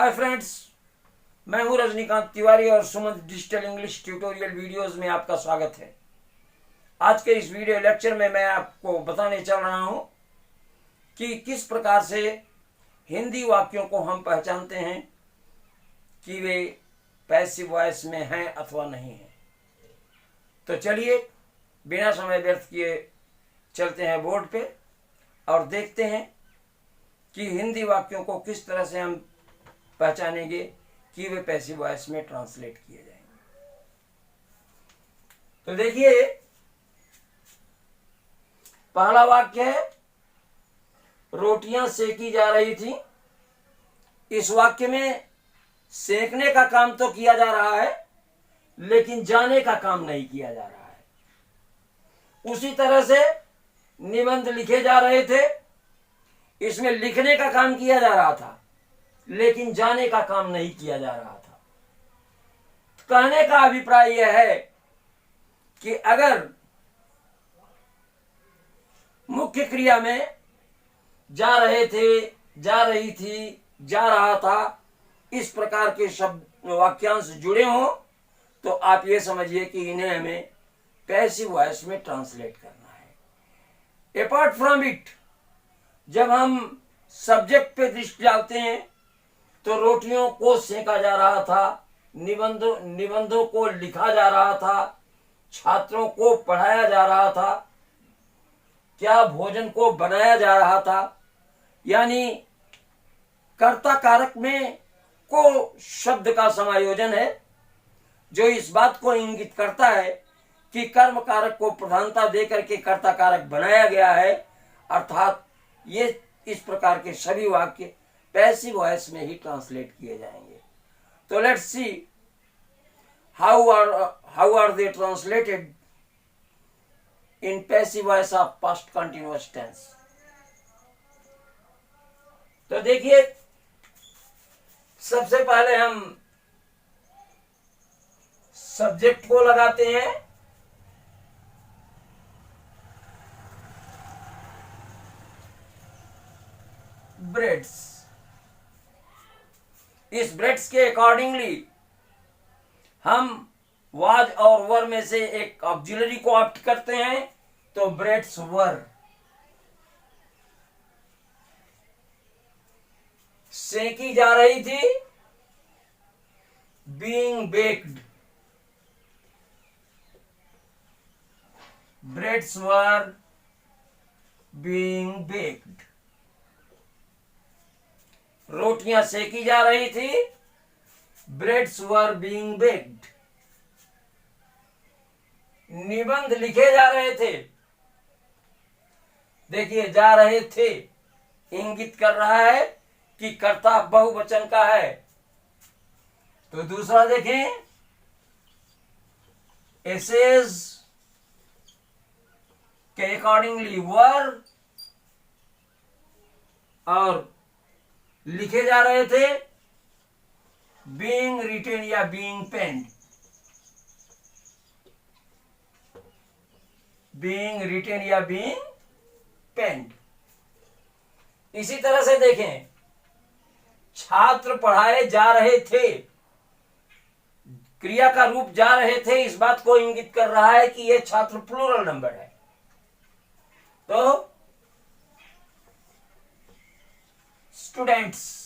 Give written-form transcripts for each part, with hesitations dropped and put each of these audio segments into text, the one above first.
Hi friends, मैं हूं रजनीकांत तिवारी और Sumant digital English tutorial videos में आपका स्वागत है। आज के इस वीडियो लेक्चर में मैं आपको बताने चल रहा हूं कि किस प्रकार से हिंदी वाक्यों को हम पहचानते हैं कि वे पैसिव वॉइस में हैं अथवा नहीं हैं। तो चलिए बिना समय व्यर्थ किए चलते हैं बोर्ड पे और देखते हैं कि हिंदी वाक्यों को किस तरह से हम पहचानेंगे कि वे पैसिव वॉइस में ट्रांसलेट किए जाएंगे। तो देखिए, पहला वाक्य है रोटियां सेकी जा रही थी। इस वाक्य में सेकने का काम तो किया जा रहा है, लेकिन जाने का काम नहीं किया जा रहा है। उसी तरह से निबंध लिखे जा रहे थे, इसमें लिखने का काम किया जा रहा था, लेकिन जाने का काम नहीं किया जा रहा था। कहने का अभिप्राय यह है कि अगर मुख्य क्रिया में जा रहे थे, जा रही थी, जा रहा था, इस प्रकार के शब्द वाक्यांश जुड़े हों तो आप ये समझिए कि इन्हें हमें पैसिव वॉइस में ट्रांसलेट करना है। अपार्ट फ्रॉम इट, जब हम सब्जेक्ट पे दृष्टि डालते हैं तो रोटियों को सेका जा रहा था, निबंधों को लिखा जा रहा था, छात्रों को पढ़ाया जा रहा था, क्या भोजन को बनाया जा रहा था। यानी कर्ता कारक में को शब्द का समायोजन है जो इस बात को इंगित करता है कि कर्म कारक को प्रधानता देकर के कर्ता कारक बनाया गया है। अर्थात ये इस प्रकार के सभी वाक्य पैसिव वॉइस में ही ट्रांसलेट किए जाएंगे। तो let's see how are they translated in passive voice of past continuous tense. तो देखिए, सबसे पहले हम सब्जेक्ट को लगाते हैं। ब्रेड्स। इस ब्रेड्स के अकॉर्डिंगली हम वाज और वर में से एक ऑक्सिलरी को ऑप्ट करते हैं, तो ब्रेड्स वर। सेकी जा रही थी, being baked. Breads were being baked. रोटियां सेकी जा रही थी, ब्रेड्स वर बीइंग बेक्ड। निबंध लिखे जा रहे थे। देखिए, जा रहे थे इंगित कर रहा है कि कर्ता बहुवचन का है। तो दूसरा देखें, एसेज के अकॉर्डिंगली वर और लिखे जा रहे थे बीइंग रिटेन या बीइंग पेन्ड। बीइंग रिटेन या बीइंग पेन्ड। इसी तरह से देखें, छात्र पढ़ाए जा रहे थे। क्रिया का रूप जा रहे थे इस बात को इंगित कर रहा है कि यह छात्र प्लूरल नंबर है। तो स्टूडेंट्स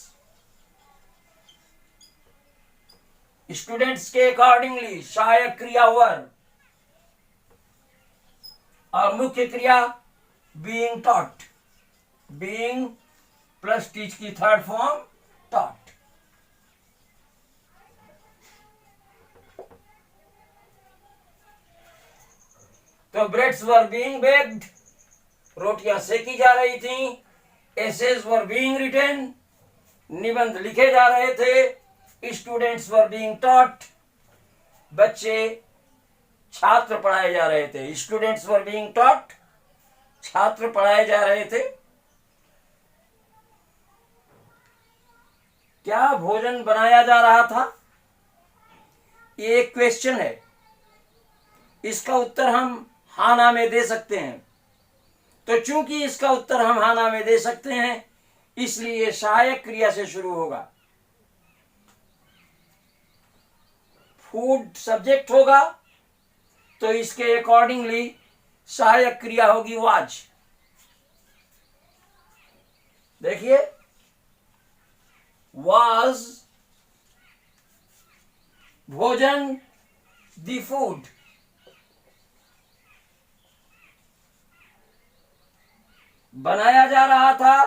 के अकॉर्डिंगली सहायक क्रिया वर और मुख्य क्रिया being taught. Being plus teach की थर्ड फॉर्म टॉट। तो ब्रेड्स वर बीइंग बेक्ड, रोटियां सेकी जा रही थी। एसेज वर बीइंग रिटेन, निबंध लिखे जा रहे थे। स्टूडेंट्स वर बीइंग टॉट, बच्चे छात्र पढ़ाए जा रहे थे। स्टूडेंट्स वर बीइंग टॉट, छात्र पढ़ाए जा रहे थे। क्या भोजन बनाया जा रहा था? ये एक क्वेश्चन है। इसका उत्तर हम हाँ ना में दे सकते हैं। तो चूंकि इसका उत्तर हम हाँ ना में दे सकते हैं, इसलिए सहायक क्रिया से शुरू होगा। फूड सब्जेक्ट होगा तो इसके अकॉर्डिंगली सहायक क्रिया होगी वाज। देखिए, वाज भोजन, द फूड, बनाया जा रहा था,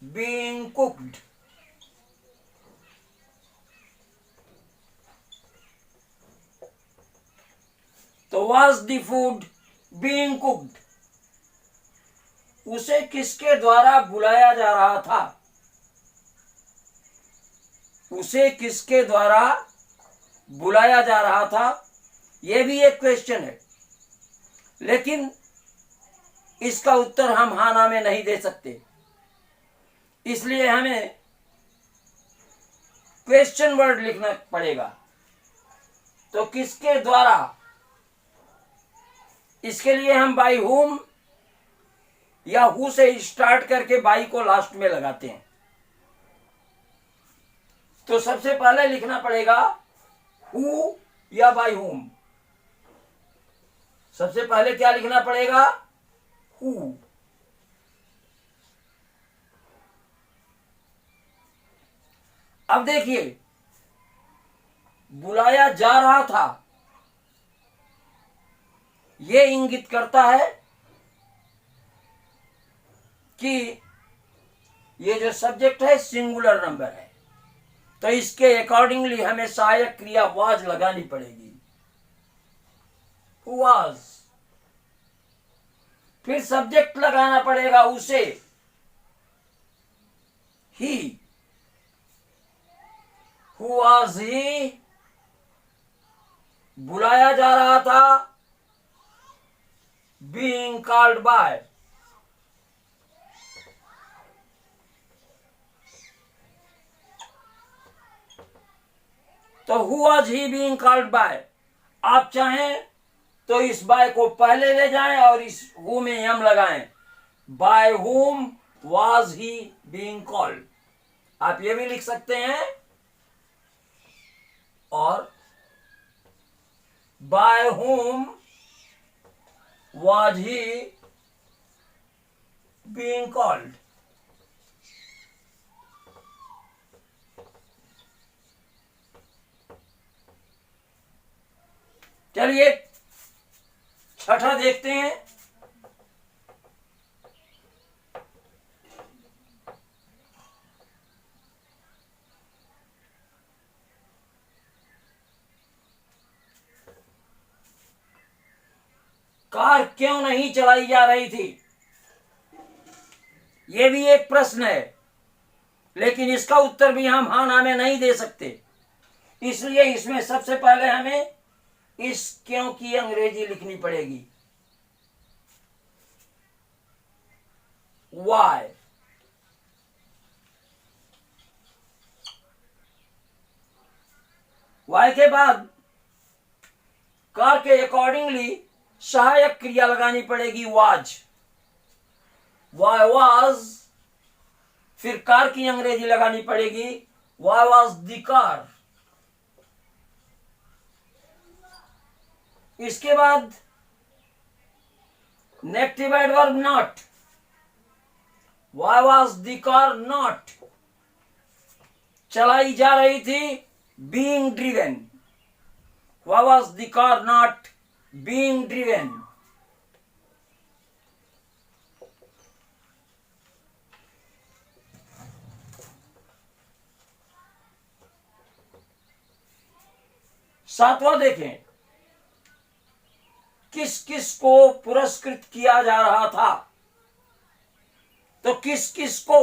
बीइंग कुक्ड, तो was the food being cooked, उसे किसके द्वारा बुलाया जा रहा था, उसे किसके द्वारा बुलाया जा रहा था, यह भी एक क्वेश्चन है, लेकिन इसका उत्तर हम हाँ ना में नहीं दे सकते, इसलिए हमें क्वेश्चन वर्ड लिखना पड़ेगा। तो किसके द्वारा, इसके लिए हम बाई हुम या हु से स्टार्ट करके बाई को लास्ट में लगाते हैं। तो सबसे पहले लिखना पड़ेगा हु या बाई हुम। सबसे पहले क्या लिखना पड़ेगा, हु। अब देखिए, बुलाया जा रहा था, यह इंगित करता है कि ये जो सब्जेक्ट है सिंगुलर नंबर है, तो इसके अकॉर्डिंगली हमें सहायक क्रिया वाज लगानी पड़ेगी, वाज। फिर सब्जेक्ट लगाना पड़ेगा उसे, ही, हु वाज ही, बुलाया जा रहा था, बीइंग कॉल्ड बाय, तो who was he being called by. आप चाहें तो इस बाय को पहले ले जाएं और इस हु में यम लगाएं, by whom was he being called. आप ये भी लिख सकते हैं, और by whom was he being called. चलिए छठा देखते हैं। कार क्यों नहीं चलाई जा रही थी, यह भी एक प्रश्न है, लेकिन इसका उत्तर भी हम हाँ ना में नहीं दे सकते, इसलिए इसमें सबसे पहले हमें इस क्यों की अंग्रेजी लिखनी पड़ेगी, वाई। वाई के बाद कार के अकॉर्डिंगली सहायक क्रिया लगानी पड़ेगी वाज, वाई वाज। फिर कार की अंग्रेजी लगानी पड़ेगी वाई वाज द कार। इसके बाद negative adverb not, why was the car not. चलाई जा रही थी, being driven, why was the car not being driven. सातवां देखें, किस किस को पुरस्कृत किया जा रहा था, तो किस किस को,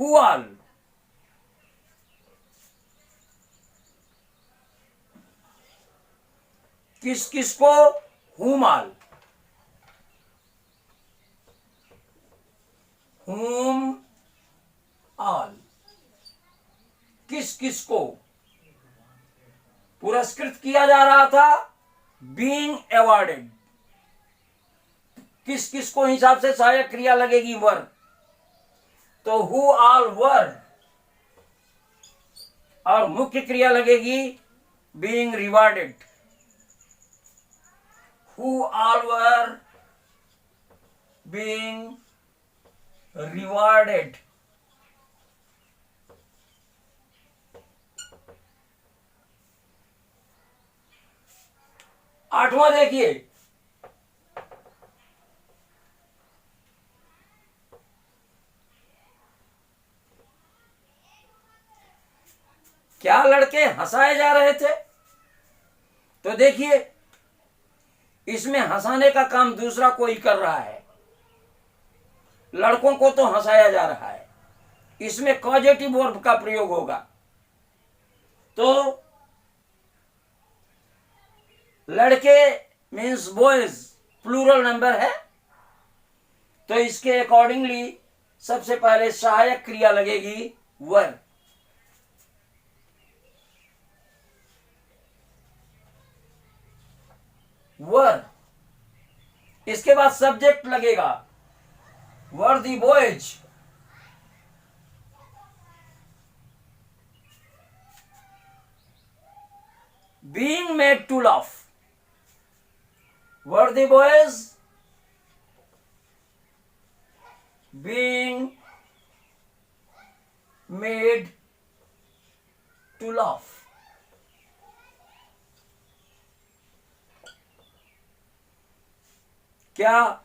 हुआल, किस किस को, हुमाल, हुम आल। किस किस को पुरस्कृत किया जा रहा था, बीइंग अवॉर्डेड। किस किस को हिसाब से सहायक क्रिया लगेगी वर, तो हु ऑल वर, और मुख्य क्रिया लगेगी being rewarded. Who all were being rewarded. आठवां देखिए, क्या लड़के हंसाए जा रहे थे? तो देखिए, इसमें हंसाने का काम दूसरा कोई कर रहा है, लड़कों को तो हंसाया जा रहा है। इसमें कॉजेटिव वर्ब का प्रयोग होगा। तो लड़के मीन्स बॉयज प्लूरल नंबर है, तो इसके अकॉर्डिंगली सबसे पहले सहायक क्रिया लगेगी वर। वर, इसके बाद सब्जेक्ट लगेगा were the boys. Being made to laugh, were the boys being made to laugh। क्या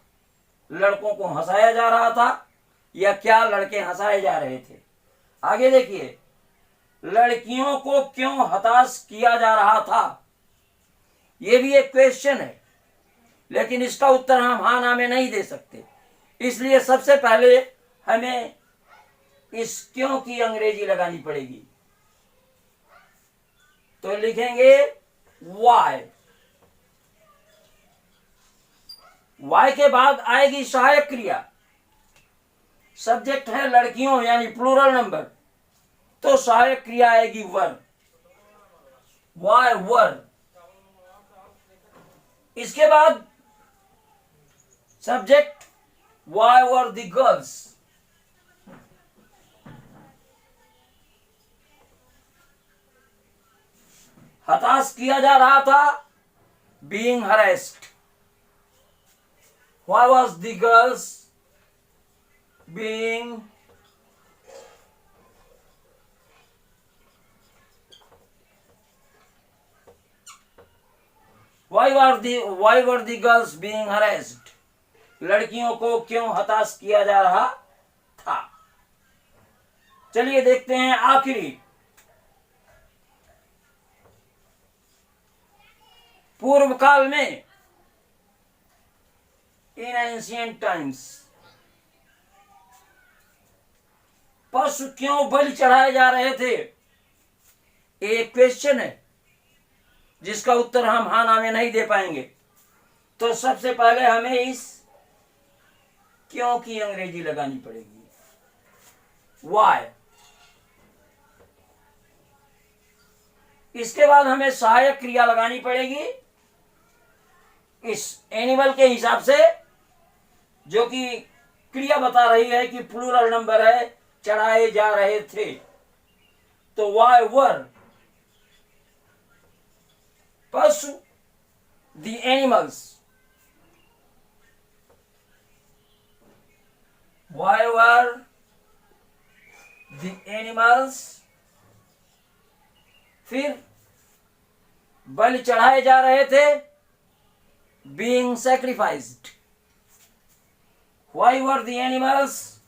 लड़कों को हंसाया जा रहा था या क्या लड़के हंसाए जा रहे थे? आगे देखिए, लड़कियों को क्यों हताश किया जा रहा था? यह भी एक क्वेश्चन है, लेकिन इसका उत्तर हम हाँ ना में नहीं दे सकते। इसलिए सबसे पहले हमें इस क्यों की अंग्रेजी लगानी पड़ेगी। तो लिखेंगे वाई। वाई के बाद आएगी सहायक क्रिया। सब्जेक्ट है लड़कियों यानी प्लूरल नंबर, तो सहायक क्रिया आएगी वर। Why were. इसके बाद subject why were the girls। हताश किया जा रहा था, being harassed। why was the girls being why were the girls being harassed? लड़कियों को क्यों हताश किया जा रहा था? चलिए देखते हैं आखिरी, पूर्व काल में, इन एंशिएंट टाइम्स, पशु क्यों बलि चढ़ाए जा रहे थे? एक क्वेश्चन है जिसका उत्तर हम हाँ ना में नहीं दे पाएंगे। तो सबसे पहले हमें इस क्यों की अंग्रेजी लगानी पड़ेगी, वाई। इसके बाद हमें सहायक क्रिया लगानी पड़ेगी इस एनिमल के हिसाब से, जो कि क्रिया बता रही है कि प्लूरल नंबर है, चढ़ाए जा रहे थे। तो वाई वर पशु, the animals, why were the animals, फिर बलि चढ़ाए जा रहे थे, being sacrificed। why were the animals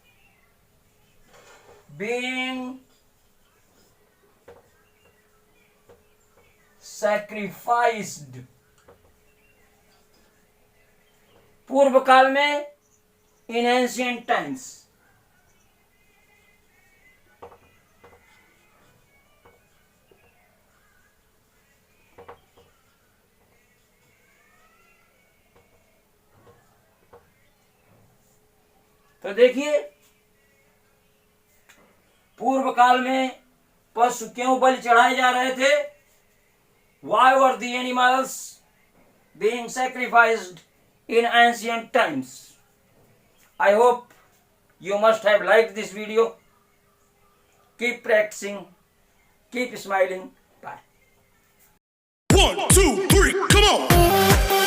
being sacrificed। पूर्व काल में, in ancient times। तो देखिए, पूर्व काल में पशु क्यों बलि चढ़ाए जा रहे थे? Why were the animals being sacrificed in ancient times? I hope You must have liked this video. Keep practicing, keep smiling. Bye. 1, 2, 3, come on!